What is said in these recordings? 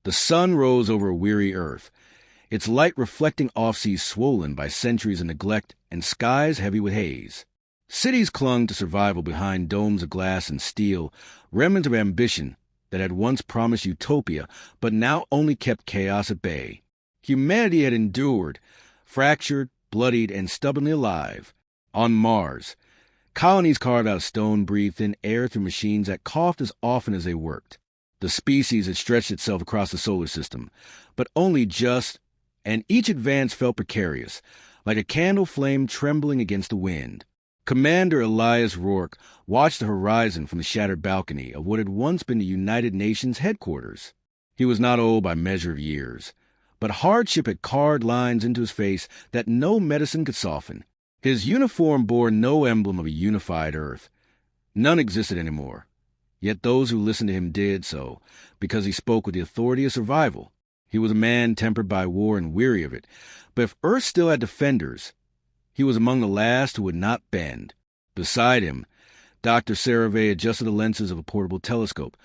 The sun rose over a weary earth, its light reflecting off seas swollen by centuries of neglect and skies heavy with haze. Cities clung to survival behind domes of glass and steel, remnants of ambition that had once promised utopia but now only kept chaos at bay. Humanity had endured, fractured, bloodied, and stubbornly alive. On Mars, colonies carved out of stone breathed in air through machines that coughed as often as they worked. The species had stretched itself across the solar system, but only just, and each advance felt precarious, like a candle flame trembling against the wind. Commander Elias Rourke watched the horizon from the shattered balcony of what had once been the United Nations headquarters. He was not old by measure of years, but hardship had carved lines into his face that no medicine could soften. His uniform bore no emblem of a unified Earth. None existed anymore. Yet those who listened to him did so, because he spoke with the authority of survival. He was a man tempered by war and weary of it, but if Earth still had defenders, he was among the last who would not bend. Beside him, Dr. Saravay adjusted the lenses of a portable telescope,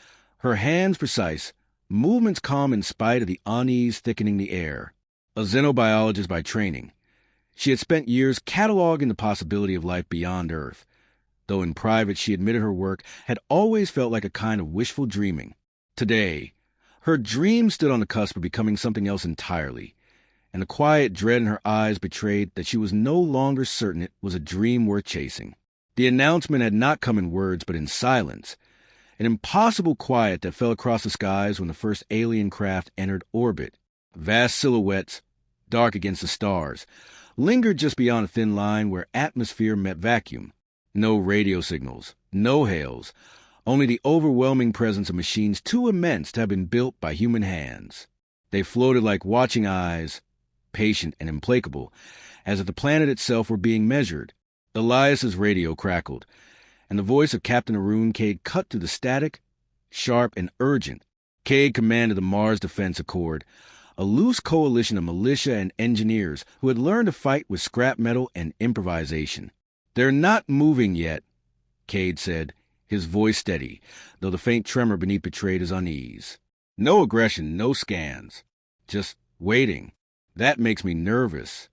her hands precise, movements calm in spite of the unease thickening the air. A xenobiologist by training, she had spent years cataloging the possibility of life beyond Earth, though in private she admitted her work had always felt like a kind of wishful dreaming. Today, her dream stood on the cusp of becoming something else entirely, and the quiet dread in her eyes betrayed that she was no longer certain it was a dream worth chasing. The announcement had not come in words but in silence, an impossible quiet that fell across the skies when the first alien craft entered orbit. Vast silhouettes, dark against the stars, lingered just beyond a thin line where atmosphere met vacuum. No radio signals, no hails, only the overwhelming presence of machines too immense to have been built by human hands. They floated like watching eyes, patient and implacable, as if the planet itself were being measured. Elias's radio crackled, and the voice of Captain Arun Cade cut through the static, sharp and urgent. Cade commanded the Mars Defense Accord, a loose coalition of militia and engineers who had learned to fight with scrap metal and improvisation. "They're not moving yet," Cade said, his voice steady, though the faint tremor beneath betrayed his unease. "No aggression, no scans. Just waiting. That makes me nervous."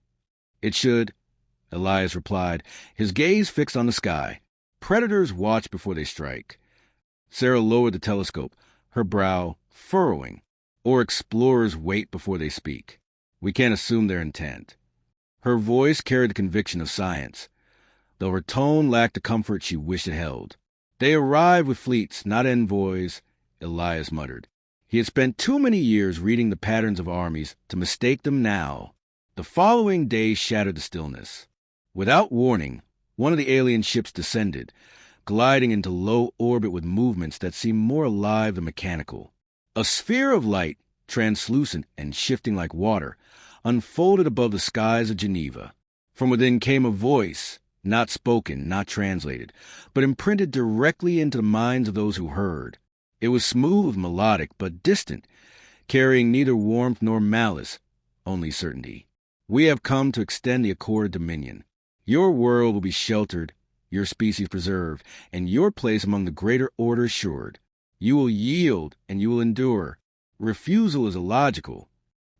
"It should," Elias replied, his gaze fixed on the sky. "Predators watch before they strike." Sarah lowered the telescope, her brow furrowing. "Or explorers wait before they speak. We can't assume their intent." Her voice carried the conviction of science, though her tone lacked the comfort she wished it held. "They arrive with fleets, not envoys," Elias muttered. He had spent too many years reading the patterns of armies to mistake them now. The following day shattered the stillness. Without warning, one of the alien ships descended, gliding into low orbit with movements that seemed more alive than mechanical. A sphere of light, translucent and shifting like water, unfolded above the skies of Geneva. From within came a voice, not spoken, not translated, but imprinted directly into the minds of those who heard. It was smooth, melodic, but distant, carrying neither warmth nor malice, only certainty. "We have come to extend the accord of dominion. Your world will be sheltered, your species preserved, and your place among the greater order assured. You will yield, and you will endure. Refusal is illogical."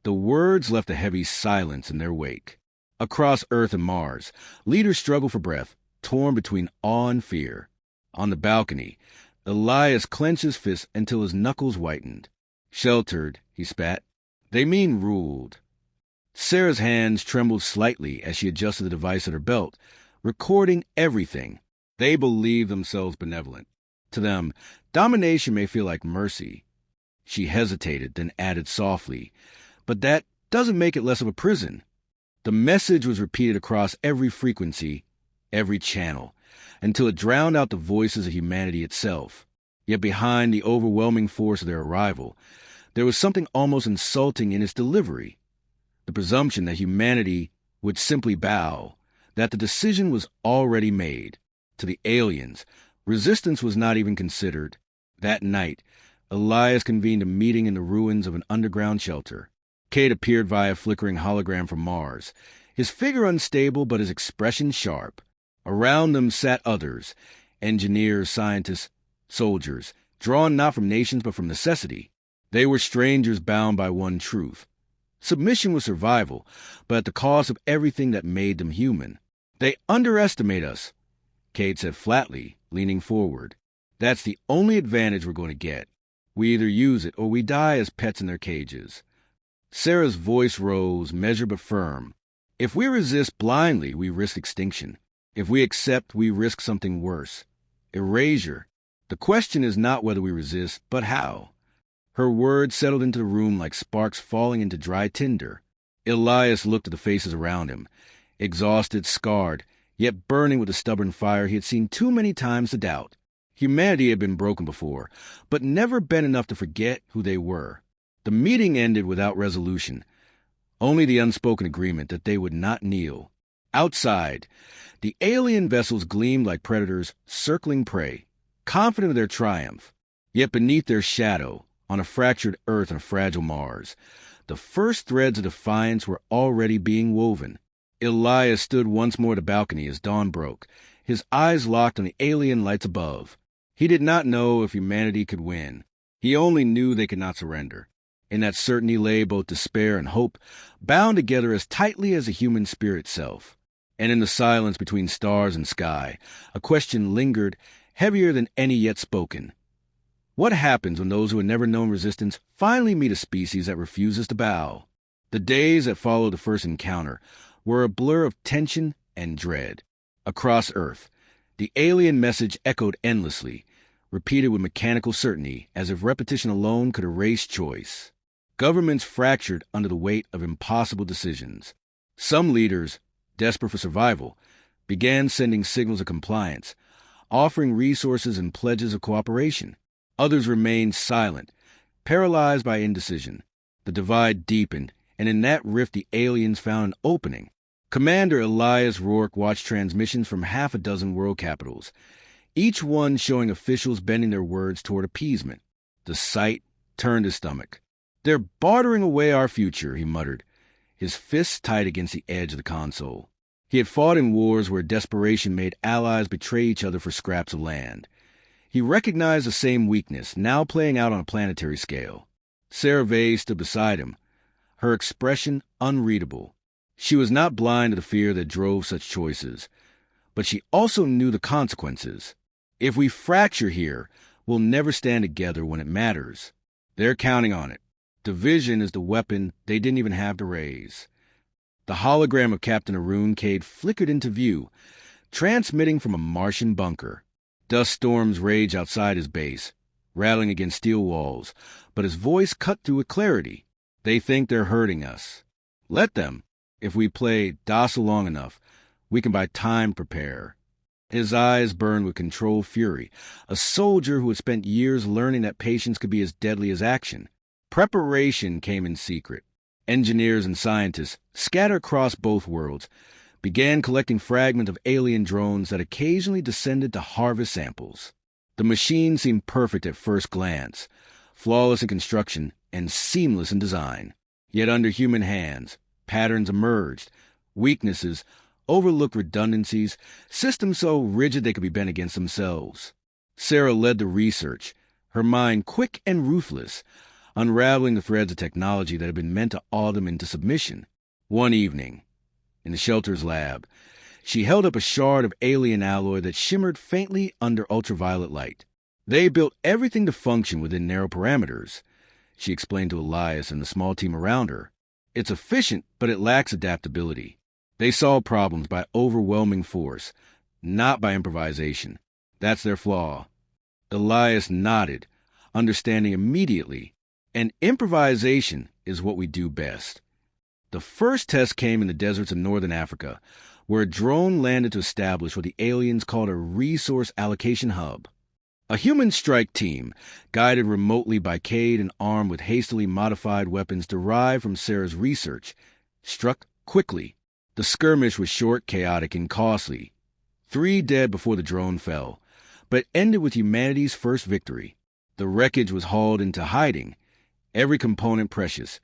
The words left a heavy silence in their wake. Across Earth and Mars, leaders struggled for breath, torn between awe and fear. On the balcony, Elias clenched his fist until his knuckles whitened. "Sheltered," he spat. "They mean ruled." Sarah's hands trembled slightly as she adjusted the device at her belt, recording everything. They believe themselves benevolent. To them, domination may feel like mercy. She hesitated, then added softly, "But that doesn't make it less of a prison." The message was repeated across every frequency, every channel, until it drowned out the voices of humanity itself. Yet behind the overwhelming force of their arrival, there was something almost insulting in its delivery. The presumption that humanity would simply bow, that the decision was already made. To the aliens, resistance was not even considered. That night, Elias convened a meeting in the ruins of an underground shelter. Cade appeared via a flickering hologram from Mars, his figure unstable but his expression sharp. Around them sat others, engineers, scientists, soldiers, drawn not from nations but from necessity. They were strangers bound by one truth. Submission was survival, but at the cost of everything that made them human. They underestimate us, Cade said flatly, leaning forward. That's the only advantage we're going to get. We either use it or we die as pets in their cages. Sarah's voice rose, measured but firm. If we resist blindly, we risk extinction. If we accept, we risk something worse. Erasure. The question is not whether we resist, but how. Her words settled into the room like sparks falling into dry tinder. Elias looked at the faces around him, exhausted, scarred, yet burning with a stubborn fire he had seen too many times to doubt. Humanity had been broken before, but never bent enough to forget who they were. The meeting ended without resolution, only the unspoken agreement that they would not kneel. Outside, the alien vessels gleamed like predators circling prey, confident of their triumph. Yet beneath their shadow, on a fractured Earth and a fragile Mars, the first threads of defiance were already being woven. Elias stood once more at the balcony as dawn broke, his eyes locked on the alien lights above. He did not know if humanity could win. He only knew they could not surrender. In that certainty lay both despair and hope, bound together as tightly as the human spirit itself. And in the silence between stars and sky, a question lingered, heavier than any yet spoken. What happens when those who had never known resistance finally meet a species that refuses to bow? The days that followed the first encounter were a blur of tension and dread. Across Earth, the alien message echoed endlessly, repeated with mechanical certainty, as if repetition alone could erase choice. Governments fractured under the weight of impossible decisions. Some leaders, desperate for survival, began sending signals of compliance, offering resources and pledges of cooperation. Others remained silent, paralyzed by indecision. The divide deepened, and in that rift the aliens found an opening. Commander Elias Rourke watched transmissions from half a dozen world capitals, each one showing officials bending their words toward appeasement. The sight turned his stomach. "They're bartering away our future," he muttered, his fists tight against the edge of the console. He had fought in wars where desperation made allies betray each other for scraps of land. He recognized the same weakness, now playing out on a planetary scale. Sarah Vey stood beside him, her expression unreadable. She was not blind to the fear that drove such choices, but she also knew the consequences. If we fracture here, we'll never stand together when it matters. They're counting on it. Division is the weapon they didn't even have to raise. The hologram of Captain Arun Cade flickered into view, transmitting from a Martian bunker. Dust storms raged outside his base, rattling against steel walls, but his voice cut through with clarity. They think they're hurting us. Let them. If we play docile long enough, we can buy time to prepare. His eyes burned with controlled fury, a soldier who had spent years learning that patience could be as deadly as action. Preparation came in secret. Engineers and scientists, scattered across both worlds, began collecting fragments of alien drones that occasionally descended to harvest samples. The machine seemed perfect at first glance, flawless in construction and seamless in design. Yet under human hands, patterns emerged, weaknesses, overlooked redundancies, systems so rigid they could be bent against themselves. Sarah led the research, her mind quick and ruthless, unraveling the threads of technology that had been meant to awe them into submission. One evening, in the shelter's lab, she held up a shard of alien alloy that shimmered faintly under ultraviolet light. They built everything to function within narrow parameters, she explained to Elias and the small team around her. It's efficient, but it lacks adaptability. They solve problems by overwhelming force, not by improvisation. That's their flaw. Elias nodded, understanding immediately. And improvisation is what we do best. The first test came in the deserts of northern Africa, where a drone landed to establish what the aliens called a resource allocation hub. A human strike team, guided remotely by Cade and armed with hastily modified weapons derived from Sarah's research, struck quickly. The skirmish was short, chaotic, and costly. 3 dead before the drone fell, but ended with humanity's first victory. The wreckage was hauled into hiding, every component precious,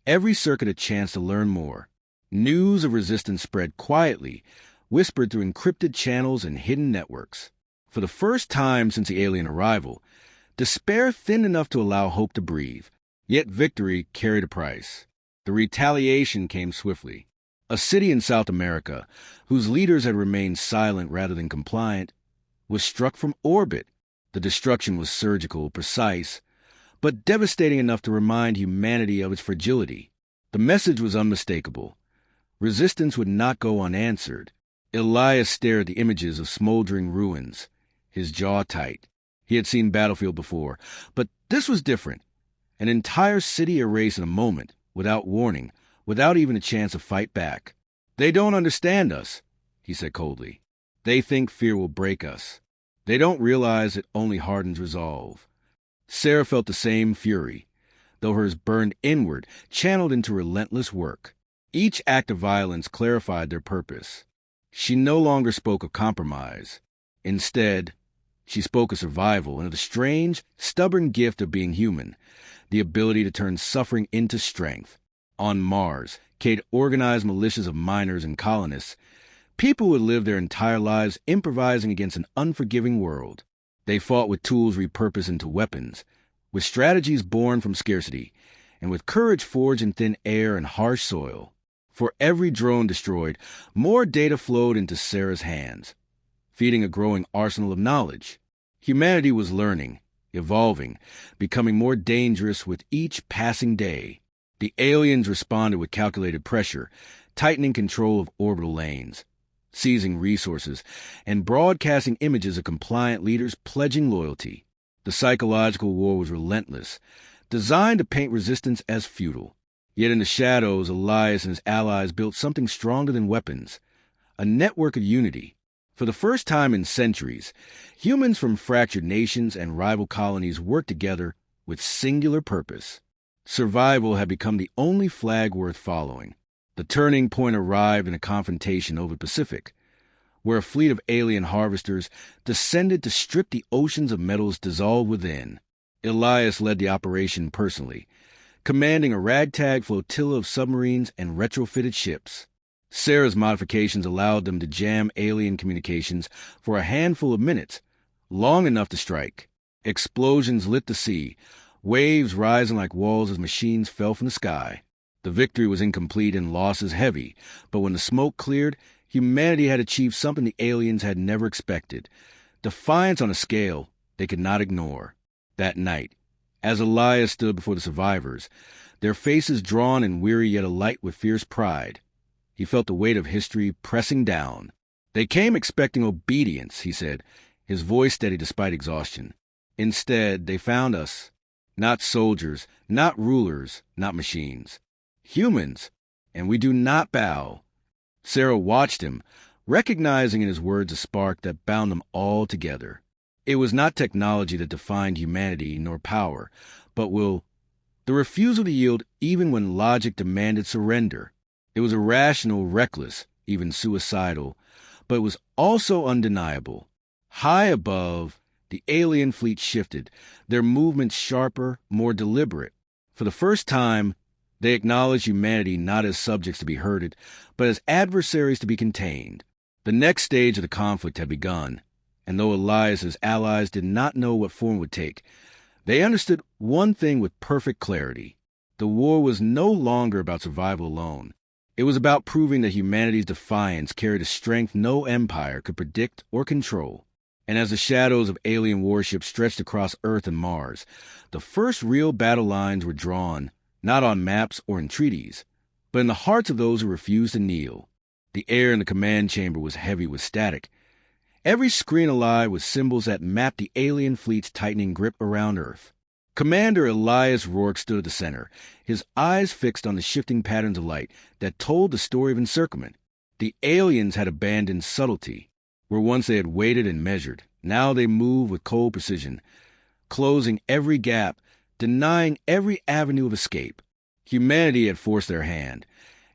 every circuit a chance to learn more. News of resistance spread quietly, whispered through encrypted channels and hidden networks. For the first time since the alien arrival, despair thinned enough to allow hope to breathe. Yet victory carried a price. The retaliation came swiftly. A city in South America, whose leaders had remained silent rather than compliant, was struck from orbit. The destruction was surgical, precise, but devastating enough to remind humanity of its fragility. The message was unmistakable. Resistance would not go unanswered. Elias stared at the images of smoldering ruins, his jaw tight. He had seen battlefield before, but this was different. An entire city erased in a moment, without warning, without even a chance to fight back. "They don't understand us," he said coldly. "They think fear will break us. They don't realize it only hardens resolve." Sarah felt the same fury, though hers burned inward, channeled into relentless work. Each act of violence clarified their purpose. She no longer spoke of compromise. Instead, she spoke of survival and of the strange, stubborn gift of being human, the ability to turn suffering into strength. On Mars, Cade organized militias of miners and colonists. People would live their entire lives improvising against an unforgiving world. They fought with tools repurposed into weapons, with strategies born from scarcity, and with courage forged in thin air and harsh soil. For every drone destroyed, more data flowed into Sarah's hands, feeding a growing arsenal of knowledge. Humanity was learning, evolving, becoming more dangerous with each passing day. The aliens responded with calculated pressure, tightening control of orbital lanes, seizing resources, and broadcasting images of compliant leaders pledging loyalty. The psychological war was relentless, designed to paint resistance as futile. Yet in the shadows, Elias and his allies built something stronger than weapons, a network of unity. For the first time in centuries, humans from fractured nations and rival colonies worked together with singular purpose. Survival had become the only flag worth following. The turning point arrived in a confrontation over the Pacific, where a fleet of alien harvesters descended to strip the oceans of metals dissolved within. Elias led the operation personally, commanding a ragtag flotilla of submarines and retrofitted ships. Sarah's modifications allowed them to jam alien communications for a handful of minutes, long enough to strike. Explosions lit the sea, waves rising like walls as machines fell from the sky. The victory was incomplete and losses heavy, but when the smoke cleared, humanity had achieved something the aliens had never expected. Defiance on a scale they could not ignore. That night, as Elias stood before the survivors, their faces drawn and weary yet alight with fierce pride, he felt the weight of history pressing down. "They came expecting obedience," he said, his voice steady despite exhaustion. "Instead, they found us. Not soldiers, not rulers, not machines. Humans, and we do not bow." Sarah watched him, recognizing in his words a spark that bound them all together. It was not technology that defined humanity nor power, but the refusal to yield even when logic demanded surrender. It was irrational, reckless, even suicidal, but it was also undeniable. High above, the alien fleet shifted, their movements sharper, more deliberate. For the first time, they acknowledged humanity not as subjects to be herded, but as adversaries to be contained. The next stage of the conflict had begun, and though Elias's allies did not know what form it would take, they understood one thing with perfect clarity. The war was no longer about survival alone. It was about proving that humanity's defiance carried a strength no empire could predict or control. And as the shadows of alien warships stretched across Earth and Mars, the first real battle lines were drawn, not on maps or in treaties, but in the hearts of those who refused to kneel. The air in the command chamber was heavy with static, every screen alive with symbols that mapped the alien fleet's tightening grip around Earth. Commander Elias Rourke stood at the center, his eyes fixed on the shifting patterns of light that told the story of encirclement. The aliens had abandoned subtlety. Where once they had waited and measured, now they moved with cold precision, closing every gap, denying every avenue of escape. Humanity had forced their hand,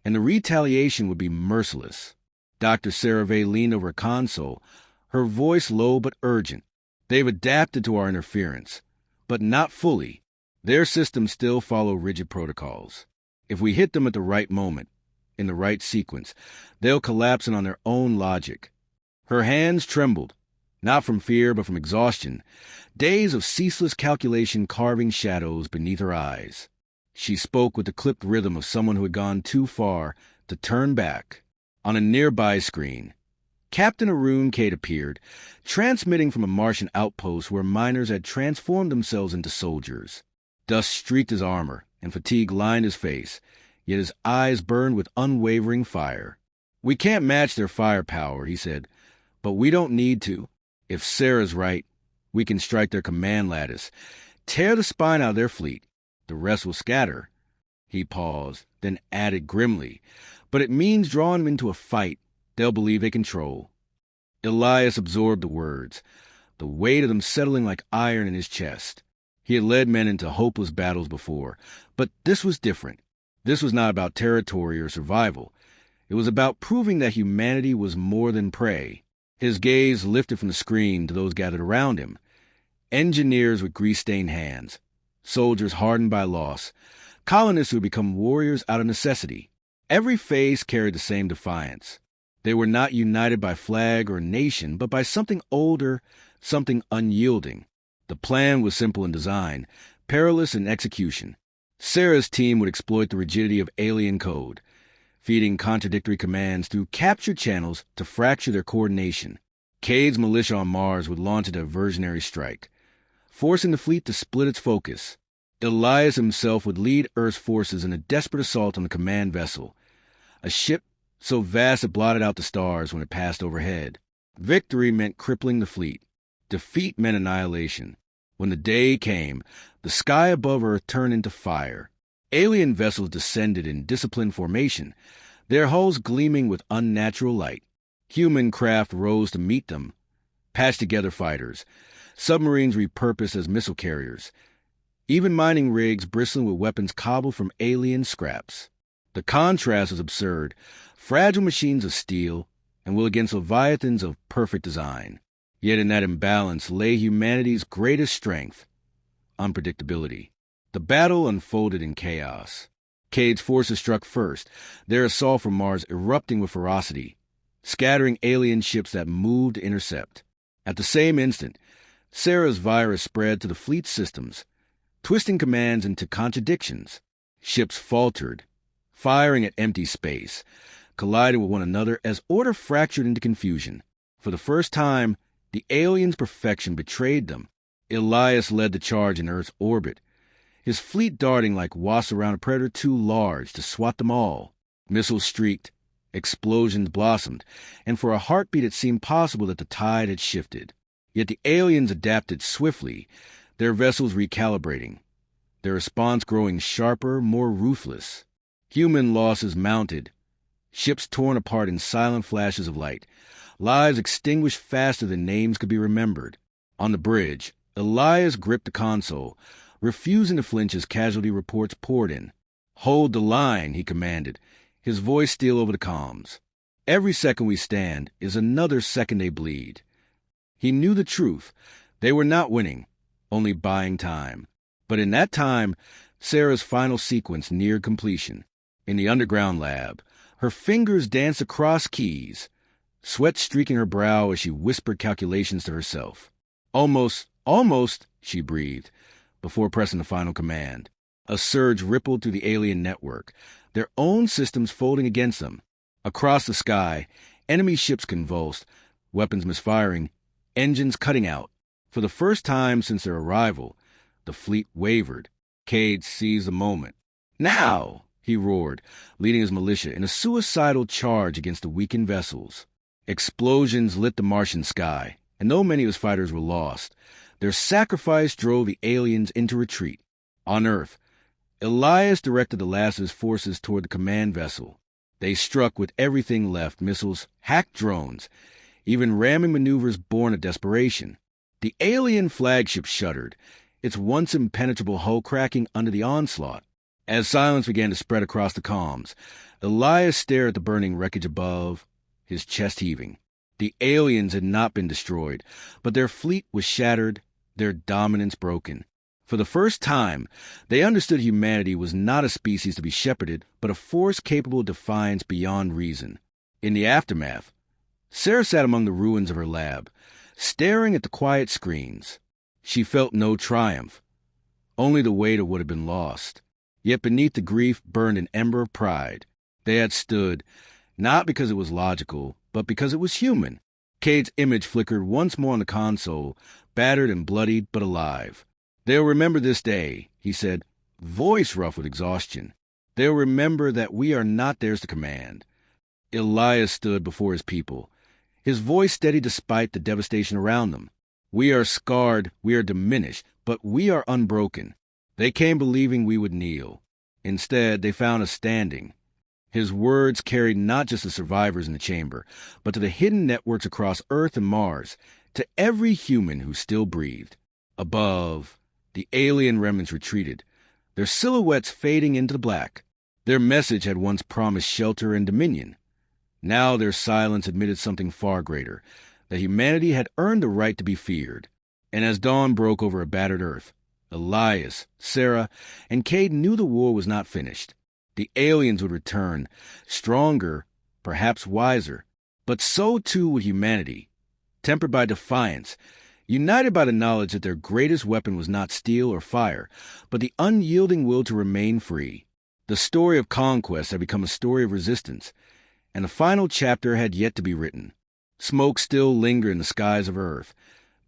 and the retaliation would be merciless. Dr. Sarave leaned over a console, her voice low but urgent. "They've adapted to our interference, but not fully. Their systems still follow rigid protocols. If we hit them at the right moment, in the right sequence, they'll collapse in on their own logic." Her hands trembled, not from fear but from exhaustion, days of ceaseless calculation carving shadows beneath her eyes. She spoke with the clipped rhythm of someone who had gone too far to turn back. On a nearby screen, Captain Arun Kate appeared, transmitting from a Martian outpost where miners had transformed themselves into soldiers. Dust streaked his armor, and fatigue lined his face, yet his eyes burned with unwavering fire. "We can't match their firepower," he said, "but we don't need to. If Sarah's right, we can strike their command lattice, tear the spine out of their fleet. The rest will scatter." He paused, then added grimly, "But it means drawing them into a fight they'll believe they control." Elias absorbed the words, the weight of them settling like iron in his chest. He had led men into hopeless battles before, but this was different. This was not about territory or survival. It was about proving that humanity was more than prey. His gaze lifted from the screen to those gathered around him. Engineers with grease-stained hands, soldiers hardened by loss, colonists who had become warriors out of necessity. Every face carried the same defiance. They were not united by flag or nation, but by something older, something unyielding. The plan was simple in design, perilous in execution. Sarah's team would exploit the rigidity of alien code, feeding contradictory commands through captured channels to fracture their coordination. Cade's militia on Mars would launch a diversionary strike, forcing the fleet to split its focus. Elias himself would lead Earth's forces in a desperate assault on the command vessel, a ship so vast it blotted out the stars when it passed overhead. Victory meant crippling the fleet. Defeat meant annihilation. When the day came, the sky above Earth turned into fire. Alien vessels descended in disciplined formation, their hulls gleaming with unnatural light. Human craft rose to meet them, patched-together fighters, submarines repurposed as missile carriers, even mining rigs bristling with weapons cobbled from alien scraps. The contrast was absurd. Fragile machines of steel and will against leviathans of perfect design. Yet in that imbalance lay humanity's greatest strength, unpredictability. The battle unfolded in chaos. Cade's forces struck first, their assault from Mars erupting with ferocity, scattering alien ships that moved to intercept. At the same instant, Sarah's virus spread to the fleet's systems, twisting commands into contradictions. Ships faltered, firing at empty space, collided with one another as order fractured into confusion. For the first time, the aliens' perfection betrayed them. Elias led the charge in Earth's orbit, his fleet darting like wasps around a predator too large to swat them all. Missiles streaked, explosions blossomed, and for a heartbeat it seemed possible that the tide had shifted. Yet the aliens adapted swiftly, their vessels recalibrating, their response growing sharper, more ruthless. Human losses mounted, ships torn apart in silent flashes of light, lives extinguished faster than names could be remembered. On the bridge, Elias gripped the console, refusing to flinch as casualty reports poured in. "Hold the line," he commanded, his voice still over the comms. "Every second we stand is another second they bleed." He knew the truth. They were not winning, only buying time. But in that time, Sarah's final sequence neared completion. In the underground lab, her fingers danced across keys, sweat streaking her brow as she whispered calculations to herself. Almost, she breathed, before pressing the final command. A surge rippled through the alien network, their own systems folding against them. Across the sky, enemy ships convulsed, weapons misfiring, engines cutting out. For the first time since their arrival, the fleet wavered. Cade seized the moment. "Now!" he roared, leading his militia in a suicidal charge against the weakened vessels. Explosions lit the Martian sky, and though many of his fighters were lost, their sacrifice drove the aliens into retreat. On Earth, Elias directed the last of his forces toward the command vessel. They struck with everything left, missiles, hacked drones, even ramming maneuvers born of desperation. The alien flagship shuddered, its once impenetrable hull cracking under the onslaught. As silence began to spread across the comms, Elias stared at the burning wreckage above, his chest heaving. The aliens had not been destroyed, but their fleet was shattered, their dominance broken. For the first time, they understood humanity was not a species to be shepherded, but a force capable of defiance beyond reason. In the aftermath, Sarah sat among the ruins of her lab, staring at the quiet screens. She felt no triumph, only the weight of what had been lost. Yet beneath the grief burned an ember of pride. They had stood, not because it was logical, but because it was human. Cade's image flickered once more on the console, battered and bloodied, but alive. "They'll remember this day," he said, voice rough with exhaustion. "They'll remember that we are not theirs to command." Elias stood before his people, his voice steady despite the devastation around them. "We are scarred, we are diminished, but we are unbroken." They came believing we would kneel. Instead, they found us standing. His words carried not just the survivors in the chamber, but to the hidden networks across Earth and Mars, to every human who still breathed. Above, the alien remnants retreated, their silhouettes fading into the black. Their message had once promised shelter and dominion. Now their silence admitted something far greater, that humanity had earned the right to be feared. And as dawn broke over a battered Earth, Elias, Sarah, and Cade knew the war was not finished. The aliens would return, stronger, perhaps wiser, but so too would humanity, tempered by defiance, united by the knowledge that their greatest weapon was not steel or fire, but the unyielding will to remain free. The story of conquest had become a story of resistance, and the final chapter had yet to be written. Smoke still lingered in the skies of Earth,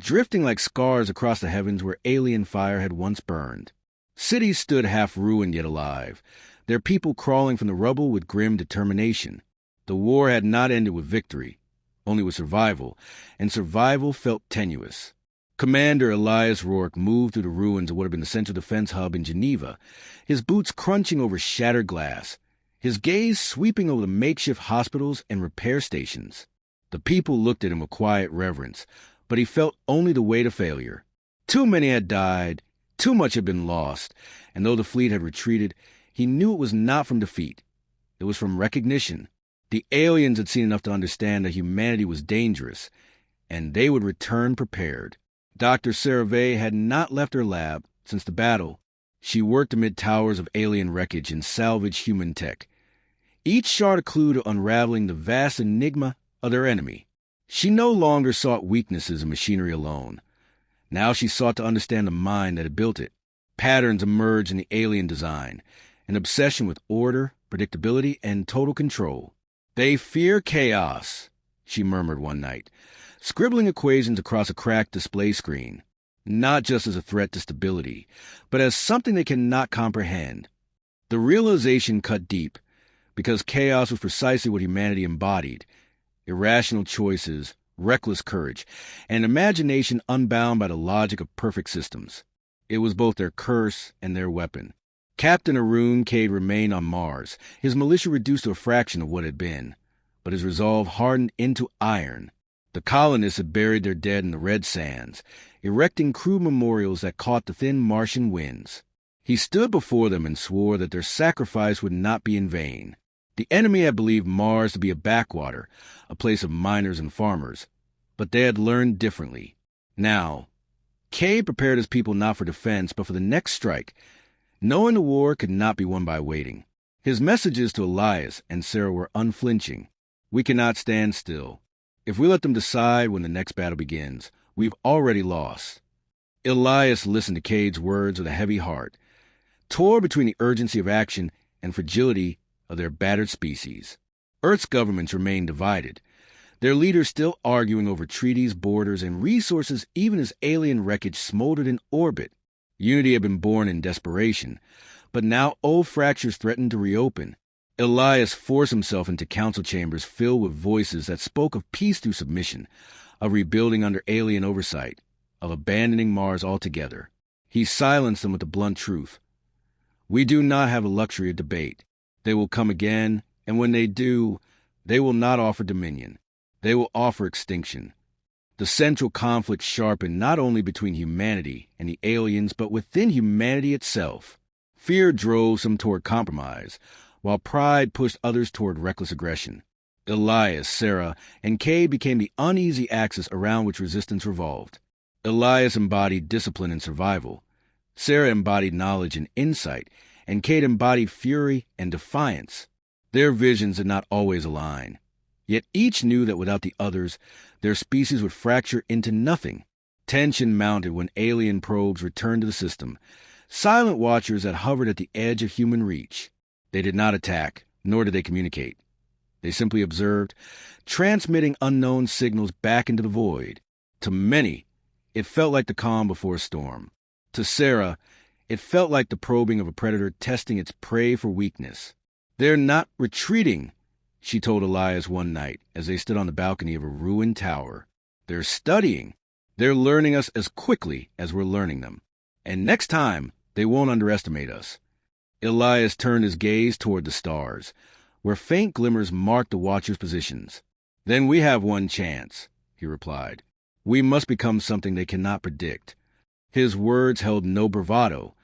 drifting like scars across the heavens where alien fire had once burned. Cities stood half ruined yet alive, their people crawling from the rubble with grim determination. The war had not ended with victory, only with survival, and survival felt tenuous. Commander Elias Rourke moved through the ruins of what had been the Central Defense Hub in Geneva, his boots crunching over shattered glass, his gaze sweeping over the makeshift hospitals and repair stations. The people looked at him with quiet reverence, but he felt only the weight of failure. Too many had died, too much had been lost, and though the fleet had retreated, he knew it was not from defeat. It was from recognition. The aliens had seen enough to understand that humanity was dangerous, and they would return prepared. Dr. Cerave had not left her lab since the battle. She worked amid towers of alien wreckage and salvaged human tech, each shard a clue to unraveling the vast enigma of their enemy. She no longer sought weaknesses in machinery alone. Now she sought to understand the mind that had built it. Patterns emerged in the alien design, an obsession with order, predictability, and total control. "They fear chaos," she murmured one night, scribbling equations across a cracked display screen, not just as a threat to stability, but as something they cannot comprehend. The realization cut deep, because chaos was precisely what humanity embodied: irrational choices, reckless courage, and imagination unbound by the logic of perfect systems. It was both their curse and their weapon. Captain Arun Cade remained on Mars, his militia reduced to a fraction of what it had been, but his resolve hardened into iron. The colonists had buried their dead in the red sands, erecting crude memorials that caught the thin Martian winds. He stood before them and swore that their sacrifice would not be in vain. The enemy had believed Mars to be a backwater, a place of miners and farmers, but they had learned differently. Now, Cade prepared his people not for defense, but for the next strike, knowing the war could not be won by waiting. His messages to Elias and Sarah were unflinching. "We cannot stand still. If we let them decide when the next battle begins, we've already lost." Elias listened to Cade's words with a heavy heart, torn between the urgency of action and fragility of their battered species. Earth's governments remained divided, their leaders still arguing over treaties, borders, and resources even as alien wreckage smoldered in orbit. Unity had been born in desperation, but now old fractures threatened to reopen. Elias forced himself into council chambers filled with voices that spoke of peace through submission, of rebuilding under alien oversight, of abandoning Mars altogether. He silenced them with the blunt truth. "We do not have the luxury of debate. They will come again, and when they do, they will not offer dominion. They will offer extinction." The central conflict sharpened not only between humanity and the aliens, but within humanity itself. Fear drove some toward compromise, while pride pushed others toward reckless aggression. Elias, Sarah, and Cade became the uneasy axis around which resistance revolved. Elias embodied discipline and survival. Sarah embodied knowledge and insight, and Cade embodied fury and defiance. Their visions did not always align. Yet each knew that without the others, their species would fracture into nothing. Tension mounted when alien probes returned to the system, silent watchers that hovered at the edge of human reach. They did not attack, nor did they communicate. They simply observed, transmitting unknown signals back into the void. To many, it felt like the calm before a storm. To Sarah, it felt like the probing of a predator testing its prey for weakness. "They're not retreating," she told Elias one night as they stood on the balcony of a ruined tower. "They're studying. They're learning us as quickly as we're learning them. And next time, they won't underestimate us." Elias turned his gaze toward the stars, where faint glimmers marked the watchers' positions. "Then we have one chance," he replied. "We must become something they cannot predict." His words held no bravado,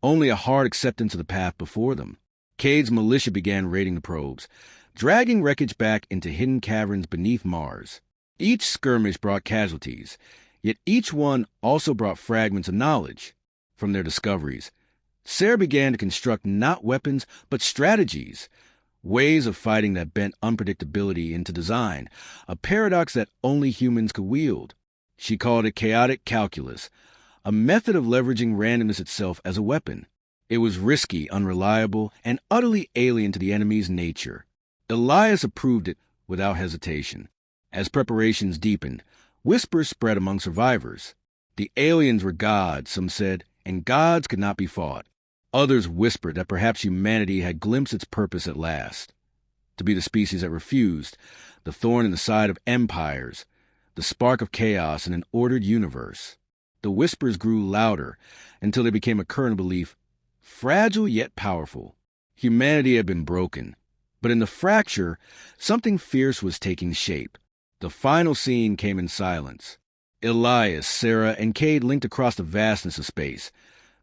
only a hard acceptance of the path before them. Cade's militia began raiding the probes, dragging wreckage back into hidden caverns beneath Mars. Each skirmish brought casualties, yet each one also brought fragments of knowledge from their discoveries. Sarah began to construct not weapons, but strategies, ways of fighting that bent unpredictability into design, a paradox that only humans could wield. She called it chaotic calculus, a method of leveraging randomness itself as a weapon. It was risky, unreliable, and utterly alien to the enemy's nature. Elias approved it without hesitation. As preparations deepened, whispers spread among survivors. The aliens were gods, some said, and gods could not be fought. Others whispered that perhaps humanity had glimpsed its purpose at last, to be the species that refused, the thorn in the side of empires, the spark of chaos in an ordered universe. The whispers grew louder until they became a current of belief, fragile yet powerful. Humanity had been broken, but in the fracture, something fierce was taking shape. The final scene came in silence. Elias, Sarah, and Cade linked across the vastness of space,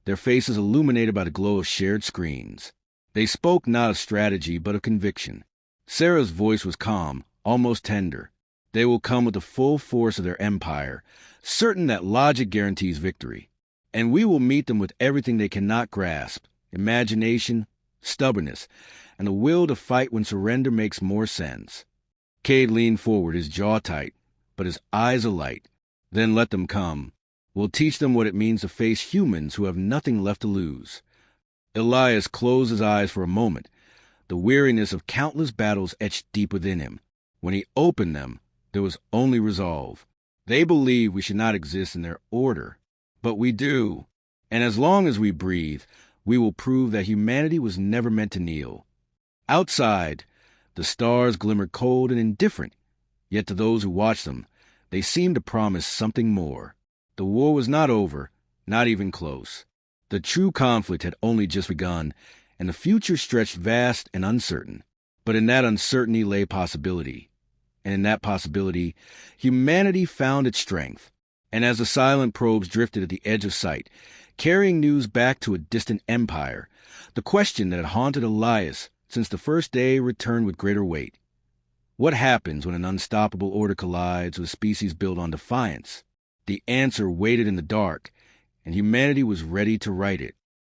their faces illuminated by the glow of shared screens. They spoke not of strategy, but of conviction. Sarah's voice was calm, almost tender. They will come with the full force of their empire, certain that logic guarantees victory. And we will meet them with everything they cannot grasp, imagination, stubbornness, and the will to fight when surrender makes more sense. Cade leaned forward, his jaw tight, but his eyes alight. "Then let them come. We'll teach them what it means to face humans who have nothing left to lose." Elias closed his eyes for a moment, the weariness of countless battles etched deep within him. When he opened them, there was only resolve. They believe we should not exist in their order, but we do. And as long as we breathe, we will prove that humanity was never meant to kneel. Outside, the stars glimmered cold and indifferent, yet to those who watched them, they seemed to promise something more. The war was not over, not even close. The true conflict had only just begun, and the future stretched vast and uncertain. But in that uncertainty lay possibility. And in that possibility, humanity found its strength. And as the silent probes drifted at the edge of sight, carrying news back to a distant empire, the question that had haunted Elias since the first day returned with greater weight. What happens when an unstoppable order collides with a species built on defiance? The answer waited in the dark, and humanity was ready to write it.